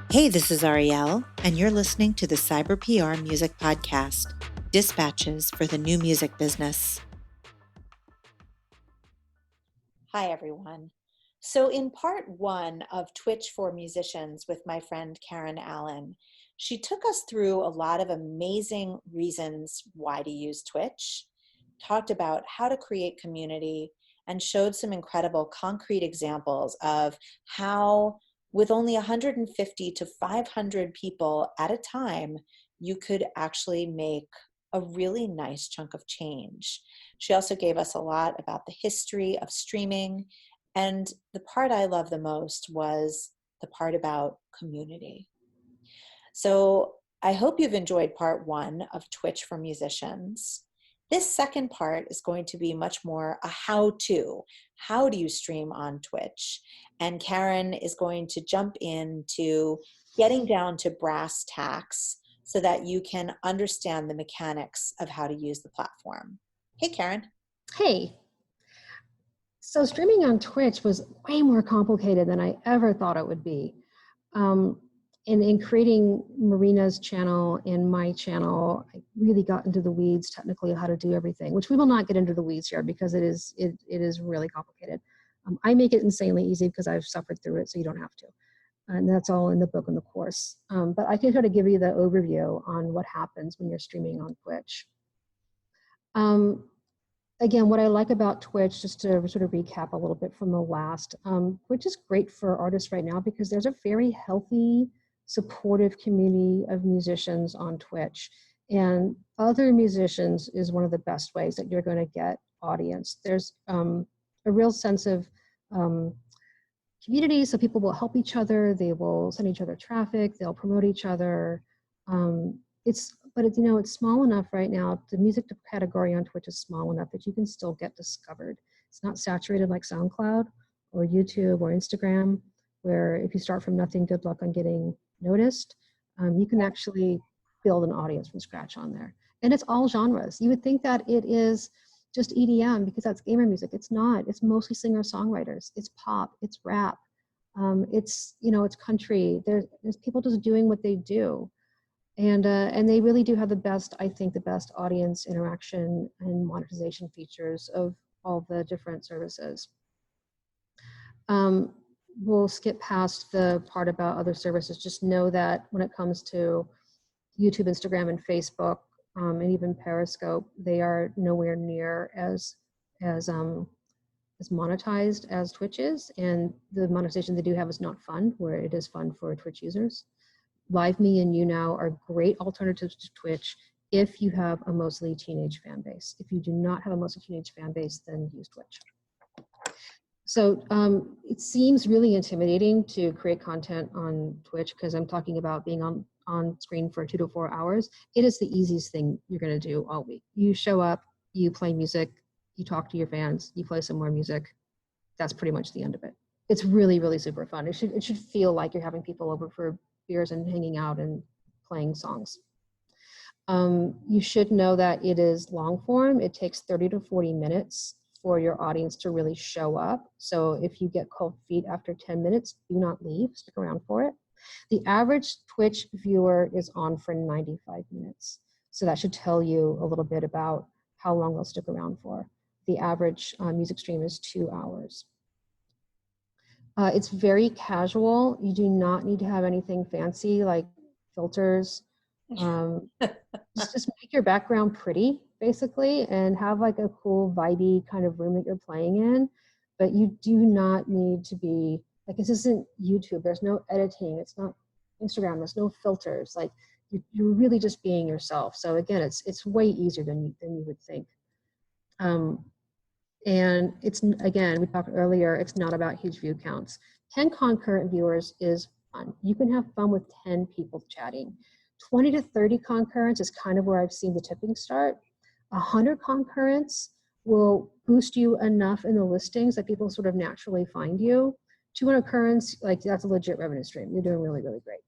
Hey, this is Ariel, and you're listening to the Cyber PR Music Podcast, Dispatches for the New Music Business. Hi, everyone. So in part one of Twitch for Musicians with my friend Karen Allen, she took us through a lot of amazing reasons why to use Twitch, talked about how to create community, and showed some incredible concrete examples of how with only 150 to 500 people at a time, you could actually make a really nice chunk of change. She also gave us a lot about the history of streaming, and the part I love the most was the part about community. So I hope you've enjoyed part one of Twitch for Musicians. This second part is going to be much more a how-to. How do you stream on Twitch? And Karen is going to jump into getting down to brass tacks so that you can understand the mechanics of how to use the platform. Hey, Karen. Hey. So streaming on Twitch was way more complicated than I ever thought it would be. In creating Marina's channel and my channel, I really got into the weeds technically of how to do everything, which we will not get into the weeds here because it is really complicated. I make it insanely easy because I've suffered through it, so you don't have to. And that's all in the book and the course. But I can try to give you the overview on what happens when you're streaming on Twitch. Again, what I like about Twitch, just to sort of recap a little bit from the last, Twitch is great for artists right now because there's a very healthy, supportive community of musicians on Twitch. And other musicians is one of the best ways that you're going to get audience. There's a real sense of community, so people will help each other, they will send each other traffic, they'll promote each other. But it's small enough right now. The music category on Twitch is small enough that you can still get discovered. It's not saturated like SoundCloud or YouTube or Instagram, where if you start from nothing, good luck on getting noticed. You can actually build an audience from scratch on there. And it's all genres. You would think that it is just EDM because that's gamer music. It's not. It's mostly singer-songwriters. It's pop. It's rap. It's country. There's people just doing what they do. And they really do have the best audience interaction and monetization features of all the different services. We'll skip past the part about other services. Just know that when it comes to YouTube, Instagram, and Facebook, and even Periscope, they are nowhere near as monetized as Twitch is. And the monetization they do have is not fun, where it is fun for Twitch users. LiveMe and YouNow are great alternatives to Twitch if you have a mostly teenage fan base. If you do not have a mostly teenage fan base, then use Twitch. So it seems really intimidating to create content on Twitch because I'm talking about being on screen for 2 to 4 hours. It is the easiest thing you're going to do all week. You show up, you play music, you talk to your fans, you play some more music. That's pretty much the end of it. It's really, really super fun. It should feel like you're having people over for beers and hanging out and playing songs. You should know that it is long form. It takes 30 to 40 minutes for your audience to really show up. So if you get cold feet after 10 minutes, do not leave, stick around for it. The average Twitch viewer is on for 95 minutes. So that should tell you a little bit about how long they'll stick around for. The average music stream is 2 hours. It's very casual. You do not need to have anything fancy like filters. Just make your background pretty, basically, and have like a cool, vibey kind of room that you're playing in. But you do not need to be, like, this isn't YouTube. There's no editing. It's not Instagram. There's no filters. Like, you're really just being yourself. So again, it's way easier than you would think. And it's, again, we talked earlier, it's not about huge view counts. 10 concurrent viewers is fun. You can have fun with 10 people chatting. 20 to 30 concurrents is kind of where I've seen the tipping start. 100 concurrents will boost you enough in the listings that people sort of naturally find you. 200 concurrents, like, that's a legit revenue stream. You're doing really, really great.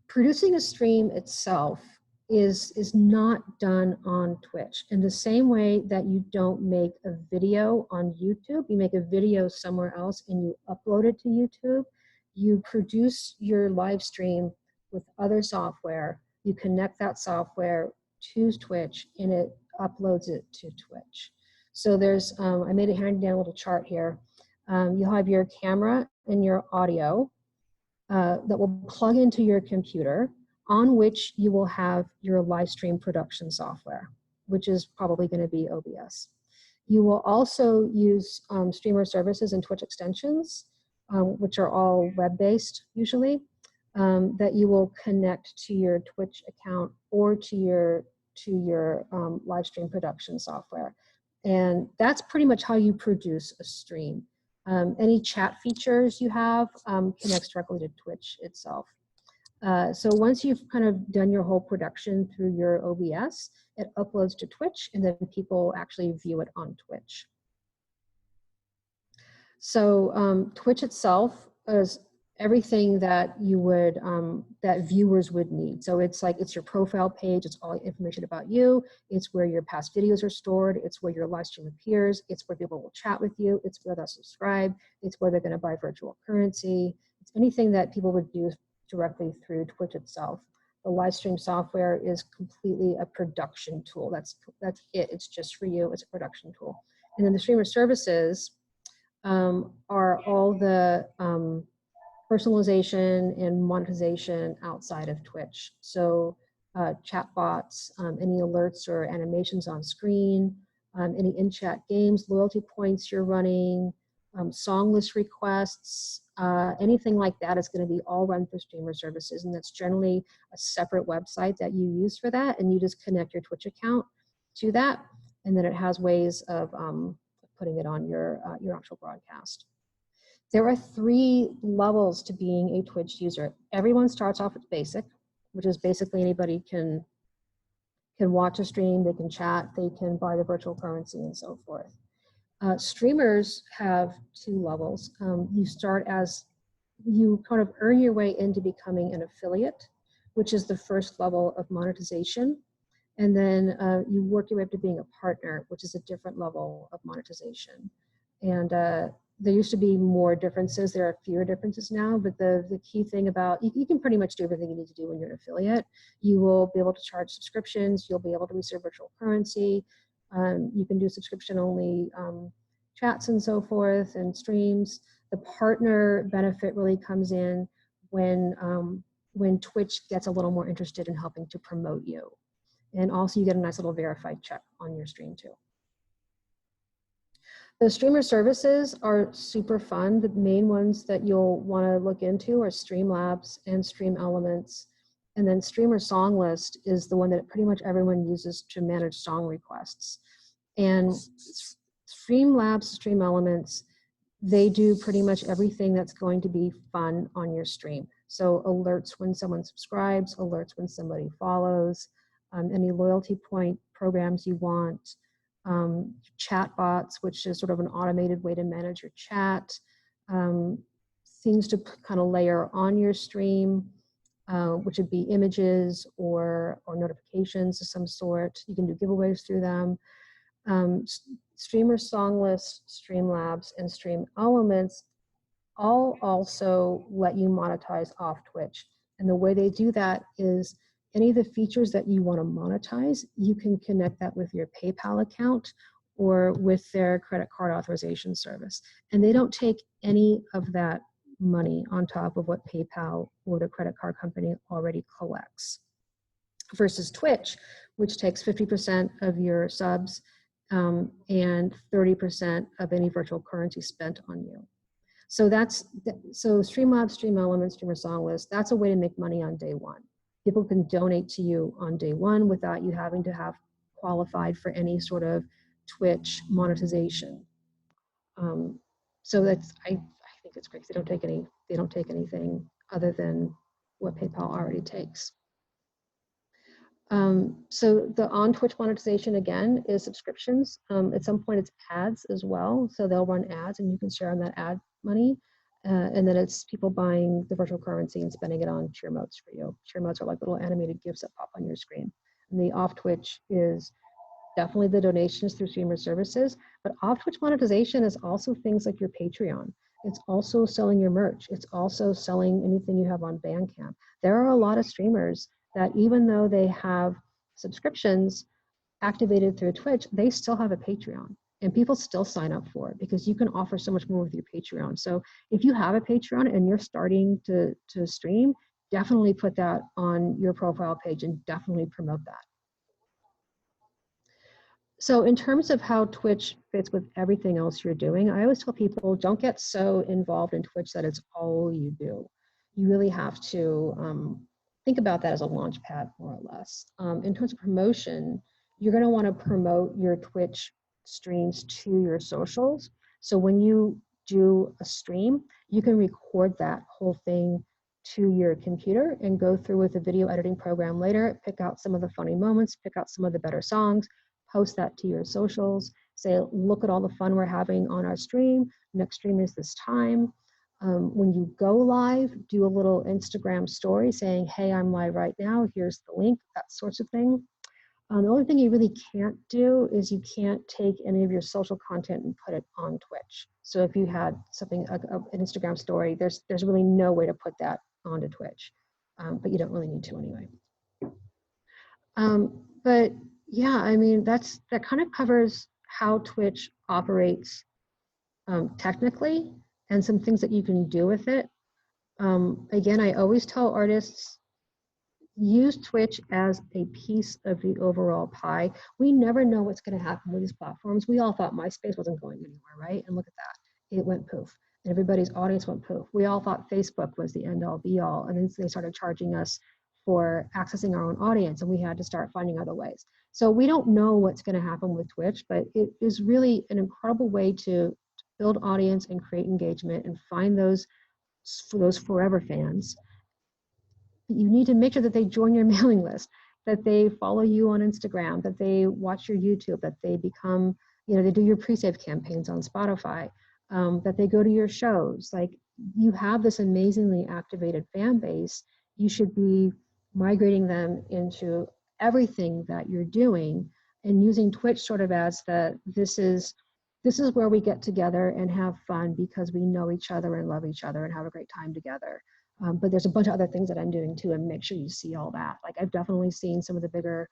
Producing a stream itself is not done on Twitch. In the same way that you don't make a video on YouTube, you make a video somewhere else and you upload it to YouTube, you produce your live stream with other software, you connect that software to Twitch, and it uploads it to Twitch. So there's, I made a handy down little chart here. You'll have your camera and your audio that will plug into your computer, on which you will have your live stream production software, which is probably going to be OBS. You will also use streamer services and Twitch extensions, which are all web-based usually, that you will connect to your Twitch account or to your live stream production software. And that's pretty much how you produce a stream. Any chat features you have connects directly to Twitch itself. So once you've kind of done your whole production through your OBS, it uploads to Twitch, and then people actually view it on Twitch. So Twitch itself is everything that you would, that viewers would need. So it's like, it's your profile page, it's all information about you, it's where your past videos are stored, it's where your live stream appears, it's where people will chat with you, it's where they'll subscribe, it's where they're gonna buy virtual currency, it's anything that people would do directly through Twitch itself. The live stream software is completely a production tool. That's it, it's just for you, it's a production tool. And then the streamer services are all the personalization and monetization outside of Twitch. So chat bots, any alerts or animations on screen, any in-chat games, loyalty points you're running, song list requests, anything like that is going to be all run through streamer services. And that's generally a separate website that you use for that. And you just connect your Twitch account to that. And then it has ways of putting it on your actual broadcast. There are 3 levels to being a Twitch user. Everyone starts off with basic, which is basically anybody can watch a stream, they can chat, they can buy the virtual currency and so forth. Streamers have 2 levels. You start as, you kind of earn your way into becoming an affiliate, which is the first level of monetization. And then you work your way up to being a partner, which is a different level of monetization. And there used to be more differences. There are fewer differences now, but the key thing about, you can pretty much do everything you need to do when you're an affiliate. You will be able to charge subscriptions. You'll be able to receive virtual currency. You can do subscription-only chats and so forth and streams. The partner benefit really comes in when Twitch gets a little more interested in helping to promote you. And also you get a nice little verified check on your stream too. The streamer services are super fun. The main ones that you'll want to look into are Streamlabs and Stream Elements. And then Streamer Song List is the one that pretty much everyone uses to manage song requests. And Streamlabs, Stream Elements, they do pretty much everything that's going to be fun on your stream. So alerts when someone subscribes, alerts when somebody follows, any loyalty point programs you want, chat bots, which is sort of an automated way to manage your chat, things to kind of layer on your stream, which would be images or notifications of some sort. You can do giveaways through them. Streamer Song List, Streamlabs, and Stream Elements all also let you monetize off Twitch. And the way they do that is any of the features that you want to monetize, you can connect that with your PayPal account or with their credit card authorization service. And they don't take any of that money on top of what PayPal or the credit card company already collects. Versus Twitch, which takes 50% of your subs and 30% of any virtual currency spent on you. So so Streamlabs, Stream Elements, Streamer Song List, that's a way to make money on day one. People can donate to you on day one without you having to have qualified for any sort of Twitch monetization. So that's, I think it's great. They don't take anything other than what PayPal already takes. So the on Twitch monetization again is subscriptions. At some point it's ads as well. So they'll run ads and you can share on that ad money. And then it's people buying the virtual currency and spending it on cheer motes for you. Cheer motes are like little animated GIFs that pop on your screen. And the off Twitch is definitely the donations through streamer services, but off Twitch monetization is also things like your Patreon. It's also selling your merch. It's also selling anything you have on Bandcamp. There are a lot of streamers that even though they have subscriptions activated through Twitch, they still have a Patreon. And people still sign up for it because you can offer so much more with your Patreon. So if you have a Patreon and you're starting to stream, definitely put that on your profile page and definitely promote that. So in terms of how Twitch fits with everything else you're doing, I always tell people, don't get so involved in Twitch that it's all you do. You really have to think about that as a launch pad, more or less. In terms of promotion, you're going to want to promote your Twitch streams to your socials. So when you do a stream, you can record that whole thing to your computer and go through with a video editing program later, pick out some of the funny moments, pick out some of the better songs, post that to your socials, say, look at all the fun we're having on our stream. Next stream is this time. When you go live, do a little Instagram story saying, hey, I'm live right now. Here's the link, that sorts of thing. The only thing you really can't do is you can't take any of your social content and put it on Twitch. So if you had something, an Instagram story, there's really no way to put that onto Twitch, but you don't really need to anyway. But yeah, I mean, that kind of covers how Twitch operates technically and some things that you can do with it. Again, I always tell artists, use Twitch as a piece of the overall pie. We never know what's going to happen with these platforms. We all thought MySpace wasn't going anywhere, right? And look at that. It went poof. And everybody's audience went poof. We all thought Facebook was the end all be all. And then they started charging us for accessing our own audience, and we had to start finding other ways. So we don't know what's going to happen with Twitch, but it is really an incredible way to build audience and create engagement and find those forever fans. You need to make sure that they join your mailing list, that they follow you on Instagram, that they watch your YouTube, that they become, they do your pre-save campaigns on Spotify, that they go to your shows. Like, you have this amazingly activated fan base. You should be migrating them into everything that you're doing and using Twitch sort of as this is where we get together and have fun because we know each other and love each other and have a great time together. But there's a bunch of other things that I'm doing too, and make sure you see all that. Like, I've definitely seen some of the bigger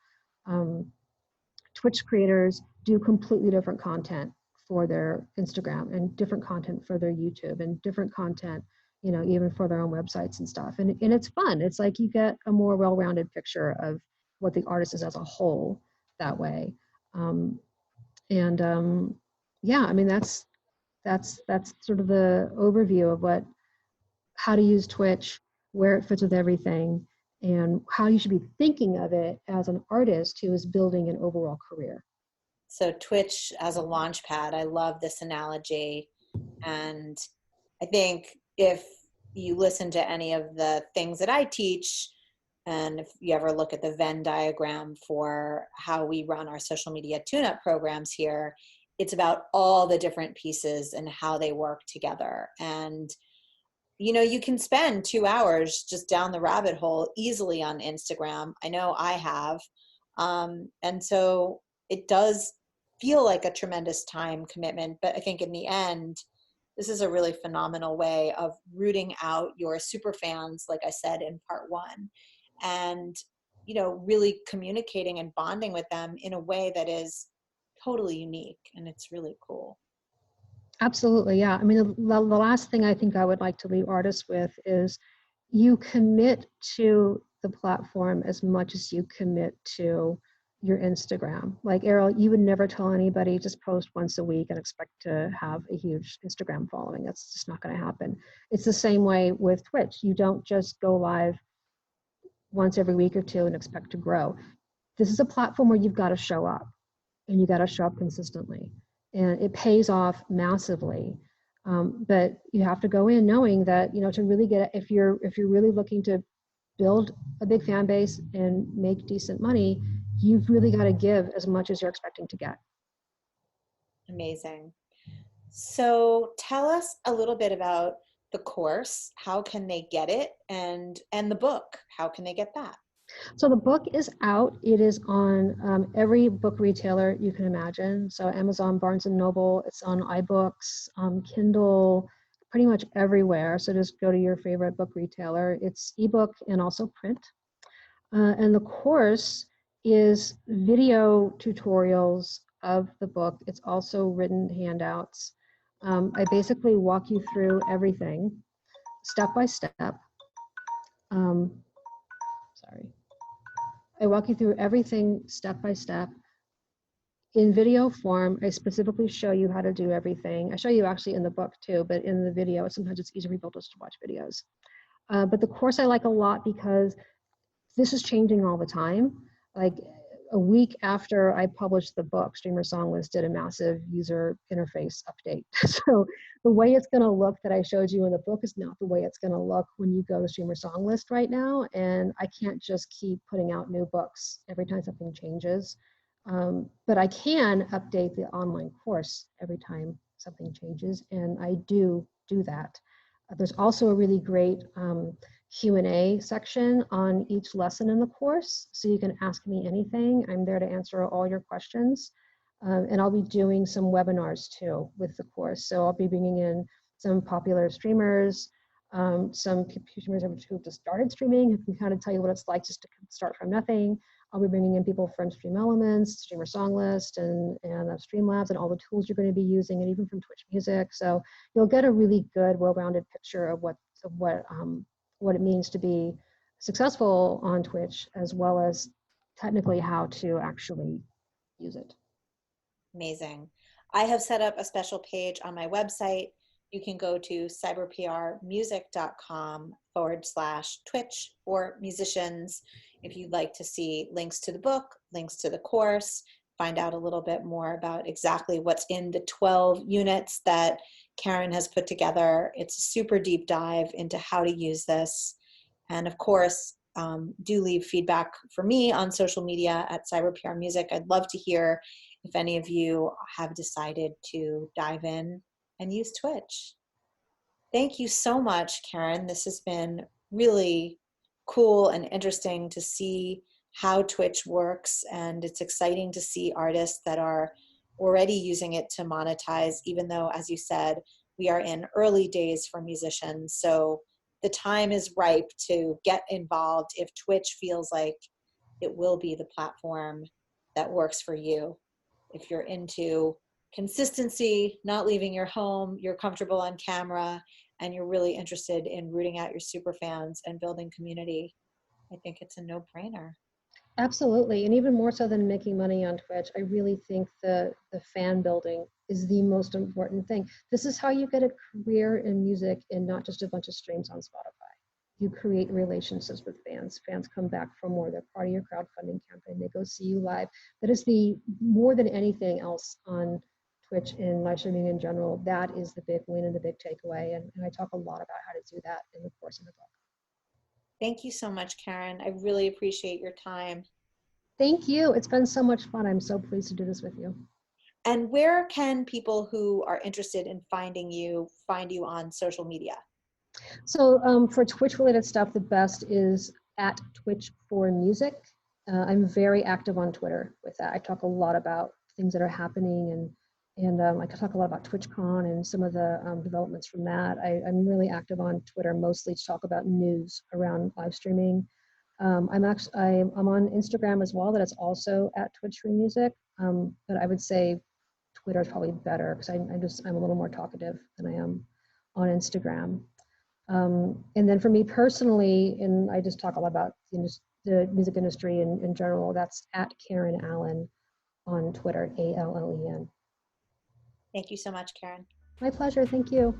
Twitch creators do completely different content for their Instagram and different content for their YouTube and different content, even for their own websites and stuff. And it's fun. It's like you get a more well-rounded picture of what the artist is as a whole that way. Yeah, I mean, that's sort of the overview of how to use Twitch, where it fits with everything, and how you should be thinking of it as an artist who is building an overall career. So Twitch as a launch pad, I love this analogy. And I think if you listen to any of the things that I teach, and if you ever look at the Venn diagram for how we run our social media tune-up programs here, it's about all the different pieces and how they work together. And you can spend 2 hours just down the rabbit hole easily on Instagram. I know I have. And so it does feel like a tremendous time commitment, but I think in the end, this is a really phenomenal way of rooting out your super fans, like I said in part one, and, really communicating and bonding with them in a way that is totally unique. And it's really cool. Absolutely, yeah. I mean, the last thing I think I would like to leave artists with is you commit to the platform as much as you commit to your Instagram. Like, Ariel, you would never tell anybody just post once a week and expect to have a huge Instagram following. That's just not going to happen. It's the same way with Twitch. You don't just go live once every week or two and expect to grow. This is a platform where you've got to show up, and you got to show up consistently. And it pays off massively. But you have to go in knowing that, to really get, if you're really looking to build a big fan base and make decent money, you've really got to give as much as you're expecting to get. Amazing. So tell us a little bit about the course. How can they get it? And the book, how can they get that? So the book is out. It is on every book retailer you can imagine. So Amazon, Barnes & Noble, it's on iBooks, Kindle, pretty much everywhere. So just go to your favorite book retailer. It's ebook and also print. And the course is video tutorials of the book. It's also written handouts. I basically walk you through everything step by step. I walk you through everything step by step. In video form, I specifically show you how to do everything. I show you actually in the book too, but in the video, sometimes it's easier for people just to watch videos. But the course I like a lot because this is changing all the time. Like a week after I published the book, Streamer Song List did a massive user interface update. So the way it's gonna look that I showed you in the book is not the way it's gonna look when you go to Streamer Song List right now. And I can't just keep putting out new books every time something changes. But I can update the online course every time something changes, and I do that. There's also a really great Q&A section on each lesson in the course, so you can ask me anything. I'm there to answer all your questions. And I'll be doing some webinars too with the course. So I'll be bringing in some popular streamers, some streamers who just started streaming, who can kind of tell you what it's like just to start from nothing. I'll be bringing in people from Stream Elements, Streamer Song List, and Streamlabs, and all the tools you're going to be using, and even from Twitch Music. So you'll get a really good, well-rounded picture of what it means to be successful on Twitch, as well as technically how to actually use it. Amazing. I have set up a special page on my website. You can go to cyberprmusic.com/Twitch for musicians if you'd like to see links to the book, links to the course, find out a little bit more about exactly what's in the 12 units that Karen has put together. It's a super deep dive into how to use this. And of course, do leave feedback for me on social media at cyberprmusic. I'd love to hear if any of you have decided to dive in and use Twitch. Thank you so much, Karen. This has been really cool and interesting to see how Twitch works, and it's exciting to see artists that are already using it to monetize, even though, as you said, we are in early days for musicians. So the time is ripe to get involved if Twitch feels like it will be the platform that works for you. If you're into consistency, not leaving your home, you're comfortable on camera, and you're really interested in rooting out your super fans and building community, I think it's a no-brainer. Absolutely, and even more so than making money on Twitch, I really think the fan building is the most important thing. This is how you get a career in music and not just a bunch of streams on Spotify. You create relationships with fans. Fans come back for more. They're part of your crowdfunding campaign. They go see you live. That is the, more than anything else on Twitch and live streaming in general, that is the big win and the big takeaway. And I talk a lot about how to do that in the course of the book. Thank you so much, Karen. I really appreciate your time. Thank you. It's been so much fun. I'm so pleased to do this with you. And where can people who are interested in finding you find you on social media? So for Twitch related stuff, the best is at Twitch for Music. I'm very active on Twitter with that. I talk a lot about things that are happening, and I can talk a lot about TwitchCon and some of the developments from that. I'm really active on Twitter, mostly to talk about news around live streaming. I'm on Instagram as well, that it's also at Twitch for Music. But I would say Twitter is probably better because I'm a little more talkative than I am on Instagram. And then for me personally, and I just talk a lot about the music industry in general, that's at Karen Allen on Twitter, ALLEN. Thank you so much, Karen. My pleasure. Thank you.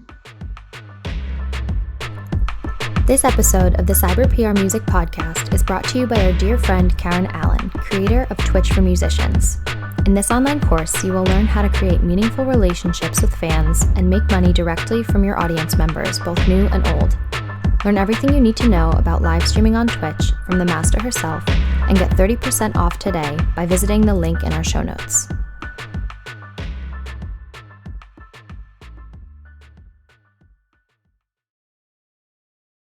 This episode of the Cyber PR Music Podcast is brought to you by our dear friend Karen Allen, creator of Twitch for Musicians. In this online course, you will learn how to create meaningful relationships with fans and make money directly from your audience members, both new and old. Learn everything you need to know about live streaming on Twitch from the master herself, and get 30% off today by visiting the link in our show notes.